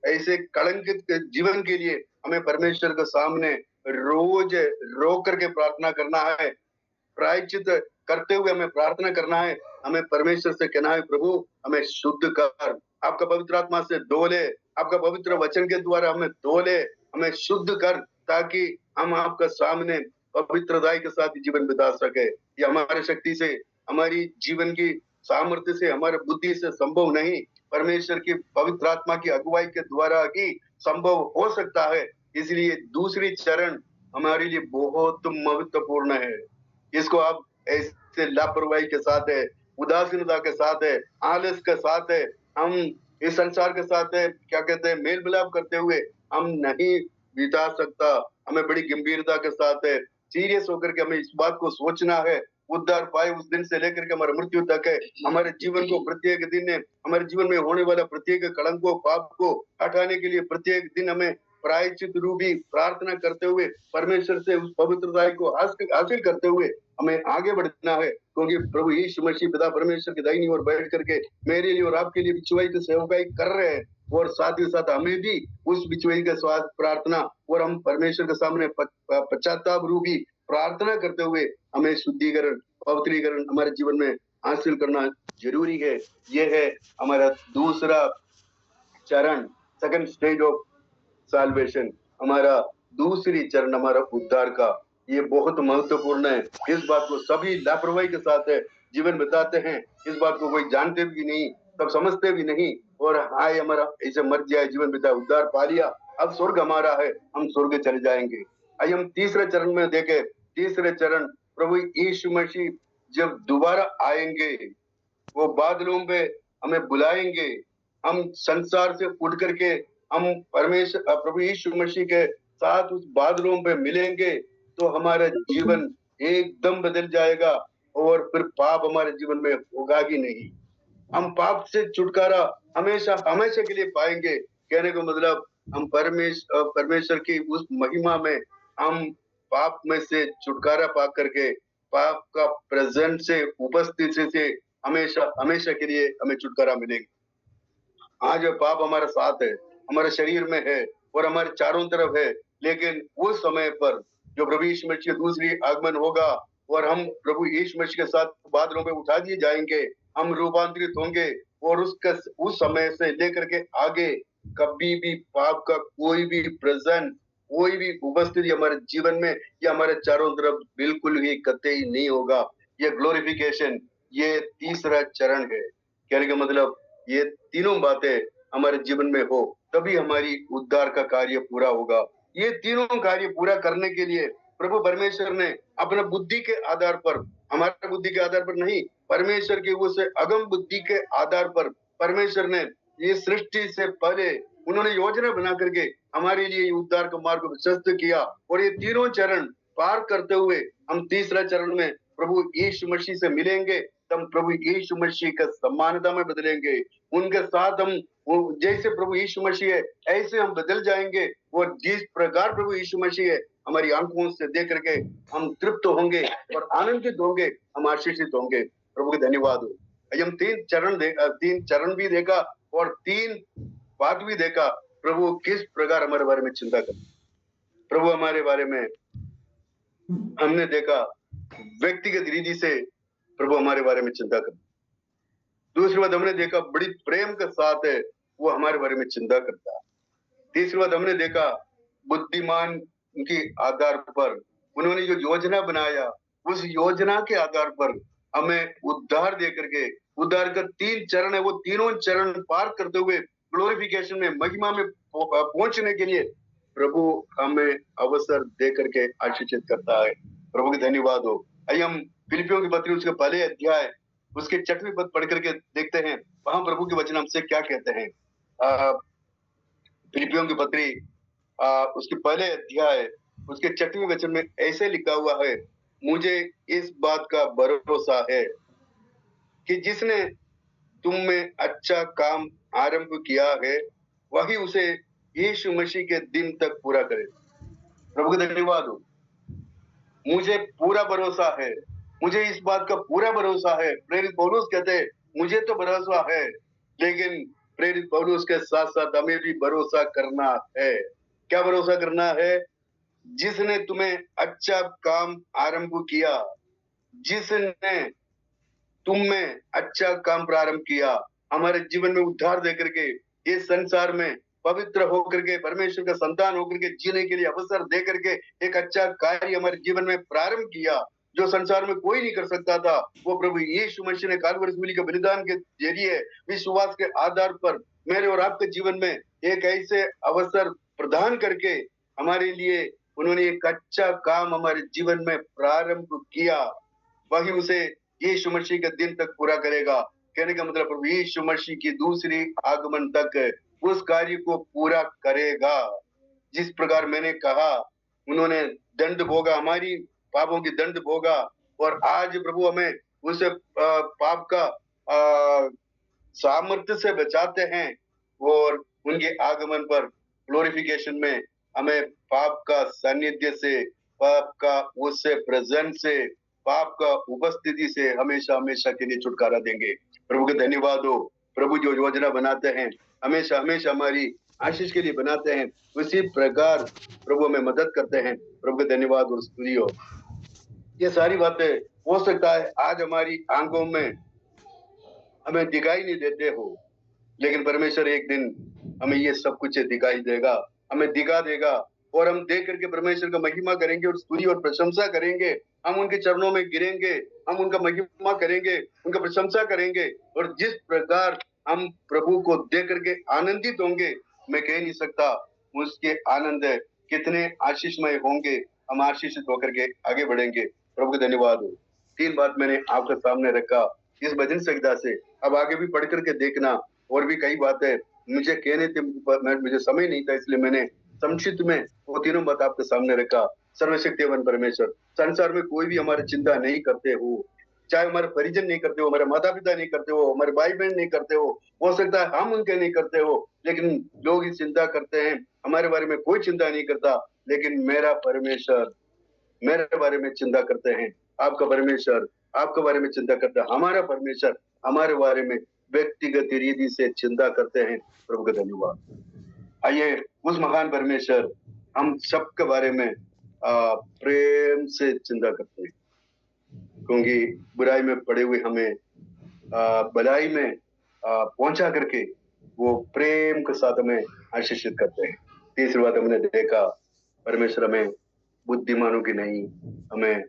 ऐसे कलंकित जीवन के लिए हमें परमेश्वर के सामने रोज रो करके प्रार्थना करना है। प्रायश्चित करते हुए हमें प्रार्थना करना है। हमें परमेश्वर से कहना है, प्रभु हमें शुद्ध कर, आपका पवित्र आत्मा से धो ले, आपका पवित्र वचन के द्वारा हमें धो ले, हमें शुद्ध कर, ताकि हम आपका सामने पवित्रताई के साथ जीवन बिता सके। ये हमारी शक्ति से, हमारी जीवन की सामर्थ्य से, हमारे बुद्धि से संभव नहीं, परमेश्वर की पवित्र आत्मा की अगुवाई के द्वारा ही संभव हो सकता है। इसलिए दूसरी चरण हमारे लिए बहुत महत्वपूर्ण है। इसको आप ऐसे लापरवाही के साथ है, उदासीनता के साथ है, आलस के साथ है, हम इस संसार के साथ है, क्या कहते हैं, मेल मिलाप करते हुए हम नहीं बिता सकता। हमें बड़ी गंभीरता के साथ है, सीरियस होकर के हमें इस बात को सोचना है। उद्धार पाए उस दिन से लेकर के हमारे मृत्यु तक है, हमारे जीवन को प्रत्येक दिन हमारे जीवन में होने वाला प्रत्येक कलंक को, पाप को हटाने के लिए प्रत्येक दिन हमें प्रायश्चित रूपी प्रार्थना करते हुए परमेश्वर से उस पवित्रता को हासिल करते हुए हमें आगे बढ़ना है। क्योंकि प्रभु यीशु मसीह पिता परमेश्वर की दाहिनी ओर बैठ करके मेरे लिए और आपके लिए बिचवाई की सेवकाई कर रहे हैं, और साथ ही साथ हमें भी उस बिचवाई के साथ प्रार्थना और हम परमेश्वर के सामने पश्चाताप रूपी प्रार्थना करते हुए हमें शुद्धिकरण, पवित्रीकरण हमारे जीवन में हासिल करना जरूरी है। यह है हमारा दूसरा चरण, सेकंड स्टेज ऑफ साल्वेशन, हमारा दूसरी चरण हमारा उद्धार का। ये बहुत महत्वपूर्ण है। इस बात को सभी लापरवाही के साथ जीवन बिताते हैं, इस बात को कोई जानते भी नहीं, सब समझते भी नहीं, और हाय हमारा ऐसे मर जाए, जीवन बिताए, उद्धार पा लिया, अब स्वर्ग हमारा है, हम स्वर्ग चले जाएंगे। आइए हम तीसरे चरण में देखें। तीसरे चरण, प्रभु यीशु मसीह जब दोबारा आएंगे, वो बादलों पे हमें बुलाएंगे, हम संसार से उठ करके हम परमेश्वर प्रभु यीशु मसीह के साथ उस बादलों पे मिलेंगे, तो हमारा जीवन एकदम बदल जाएगा और फिर पाप हमारे जीवन में होगा ही नहीं। हम पाप से छुटकारा हमेशा हमेशा के लिए पाएंगे। कहने का मतलब हम परमेश्वर की उस महिमा में हम पाप में से छुटकारा पा करके पाप का प्रेजेंट से, उपस्थिति से हमेशा हमेशा के लिए हमें छुटकारा मिलेगा। आज पाप हमारे साथ है, हमारे शरीर में है और हमारे चारों तरफ है, लेकिन उस समय पर जो प्रभु यीशु मसीह दूसरी आगमन होगा और हम प्रभु यीशु मसीह के साथ बादलों पे उठा दिए जाएंगे, हम रूपांतरित होंगे, और उस समय से लेकर के आगे कभी भी पाप का कोई भी प्रेजेंट, कोई भी उपस्थिति हमारे जीवन में या हमारे चारों तरफ बिल्कुल ही कतई नहीं होगा। ये ग्लोरिफिकेशन, ये तीसरा चरण है। कहने का मतलब ये तीनों बातें हमारे जीवन में हो तभी हमारी उद्धार का कार्य पूरा होगा। ये तीनों कार्य पूरा करने के लिए प्रभु परमेश्वर ने अपने बुद्धि के आधार पर, हमारे बुद्धि के आधार पर नहीं, परमेश्वर की उस अगम बुद्धि के आधार पर परमेश्वर ने ये सृष्टि से पहले उन्होंने योजना बना करके हमारे लिए उद्धार का मार्ग प्रशस्त किया, और ये तीनों चरण पार करते हुए हम तीसरा चरण में प्रभु यीशु मसीह से मिलेंगे। तब प्रभु यीशु मसीह का समानता में बदलेंगे, उनके साथ हम जैसे प्रभु यीशु मसीह है ऐसे हम बदल जाएंगे, और जिस प्रकार प्रभु यीशु मसीह है हमारी आंखों से देख करके हम तृप्त होंगे और आनंदित होंगे, हम आशीषित होंगे। प्रभु के धन्यवाद हो। हम तीन चरण भी देखा और तीन बात भी देखा। प्रभु किस प्रकार हमारे बारे में चिंता करते। प्रभु हमारे बारे में हमने देखा व्यक्तिगत रीति से प्रभु हमारे बारे में चिंता करते। दूसरी बात हमने देखा बड़ी प्रेम के साथ है वो हमारे बारे में चिंता करता है। तीसरी बात हमने देखा बुद्धिमान के आधार पर उन्होंने जो योजना बनाया उस योजना के आधार पर हमें उद्धार दे करके, उद्धार का 3 चरण है, वो तीनों चरण पार करते हुए ग्लोरिफिकेशन में, महिमा में पहुंचने के लिए प्रभु हमें अवसर दे करके आशीषित करता है। प्रभु की धन्यवाद हो। आइए हम फिलिपियों की पत्री उसके पहले अध्याय उसके 6वें पद पढ़ करके देखते हैं वहां प्रभु के वचन हमसे क्या कहते हैं। फिलिपियों की पत्री उसके पहले अध्याय उसके 6वें वचन में ऐसे लिखा हुआ है, मुझे इस बात का भरोसा है कि जिसने तुम में अच्छा काम आरंभ किया है वही उसे यीशु मसीह के दिन तक पूरा करे। प्रभु का धन्यवाद हो। मुझे पूरा भरोसा है, मुझे इस बात का पूरा भरोसा है। प्रेरित पौलुस कहते हैं मुझे तो भरोसा है, लेकिन प्रेरित पौलुस के साथ साथ हमें भी भरोसा करना है। क्या भरोसा करना है? जिसने तुम्हें अच्छा काम आरंभ किया, जिसने तुम में अच्छा काम प्रारंभ किया, हमारे जीवन में उद्धार दे करके, इस संसार में पवित्र होकर के, परमेश्वर का संतान होकर के जीने के लिए अवसर दे करके एक अच्छा कार्य हमारे जीवन में प्रारंभ किया जो संसार में कोई नहीं कर सकता था। वो प्रभु यीशु मसीह ने कालवरी सूली के बलिदान के जरिए विश्वास के आधार पर मेरे और आपके जीवन में एक ऐसे अवसर प्रदान करके हमारे लिए उन्होंने एक अच्छा काम हमारे जीवन में प्रारंभ किया, वही उसे यीशु मसीह के दिन तक पूरा करेगा। कहने का मतलब प्रभु यीशु मसीह की दूसरी आगमन तक उस कार्य को पूरा करेगा। जिस प्रकार मैंने कहा उन्होंने दंड भोगा, हमारी पापों की दंड भोगा, और आज प्रभु हमें उस पाप का सामर्थ्य से बचाते हैं और उनके आगमन पर ग्लोरिफिकेशन में हमें पाप का सानिध्य से, पाप का उससे प्रेजेंस से, पाप का उपस्थिति से हमेशा हमेशा के लिए छुटकारा देंगे। प्रभु के धन्यवाद हो। प्रभु जो योजना बनाते हैं हमेशा हमेशा हमारी आशीष के लिए बनाते हैं, उसी प्रकार प्रभु हमें मदद करते हैं। प्रभु के धन्यवाद और स्तुति हो। ये सारी बातें हो सकता है आज हमारी आंखों में हमें दिखाई नहीं देते हो, लेकिन परमेश्वर एक दिन हमें ये सब कुछ दिखाई देगा, हमें दिखा देगा, और हम देख करके परमेश्वर का महिमा करेंगे और स्तुति और प्रशंसा करेंगे। हम उनके चरणों में गिरेंगे, हम उनका महिमा करेंगे, उनका प्रशंसा करेंगे, और जिस प्रकार हम प्रभु को देख करके आनंदित होंगे मैं कह नहीं सकता। उसके आनंद कितने आशीषमय होंगे। हम आशीषित होकर के आगे बढ़ेंगे। प्रभु का धन्यवाद हो। 3 बात मैंने आपके सामने रखा इस भजन संहिता से। अब आगे भी पढ़ करके देखना, और भी कई बातें मुझे कहने थे, मुझे समय नहीं था, इसलिए मैंने संक्षिप्त में वो तीनों बात आपके सामने रखा। सर्वशक्तिमान परमेश्वर, संसार में कोई भी हमारी चिंता नहीं करते हो, चाहे हमारे परिजन नहीं करते हो, हमारे माता पिता नहीं करते हो, हमारे भाई बहन नहीं करते हो सकता है हम उनके नहीं करते हो, लेकिन लोग ही चिंता करते हैं। हमारे बारे में कोई चिंता नहीं करता, लेकिन मेरा परमेश्वर मेरे बारे में चिंता करते हैं। आपका परमेश्वर आपके बारे में चिंता करता है। हमारा परमेश्वर हमारे बारे में व्यक्तिगत रीति से चिंता करते हैं। प्रभु का धन्यवाद। आइए उस महान परमेश्वर हम सबके बारे में प्रेम से चिंता करते हैं, क्योंकि बुराई में पड़े हुए हमें भलाई में पहुंचा करके वो प्रेम के साथ हमें आशीषित करते हैं। तीसरी बात हमने देखा, परमेश्वर हमें बुद्धिमानों की नहीं, हमें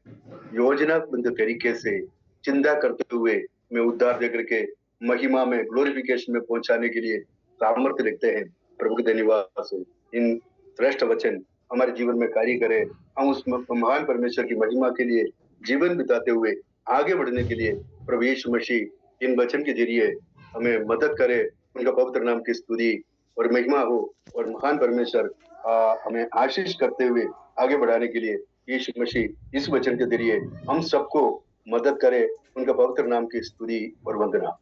योजनाबद्ध तरीके से चिंता करते हुए हमें उद्धार देकर के महिमा में, ग्लोरिफिकेशन में पहुंचाने के लिए सामर्थ्य रखते हैं। प्रभु के धन्यवाद से इन श्रेष्ठ वचन हमारे जीवन में कार्य करे। हम उस महान परमेश्वर की महिमा के लिए जीवन बिताते हुए आगे बढ़ने के लिए प्रभु यीशु मसीह इन वचन के जरिए हमें मदद करे। उनका पवित्र नाम की स्तुति और महिमा हो, और महान परमेश्वर हमें आशीष करते हुए आगे बढ़ाने के लिए यीशु मसीह इस वचन के जरिए हम सबको मदद करे। उनका पवित्र नाम की स्तुति और वंदना।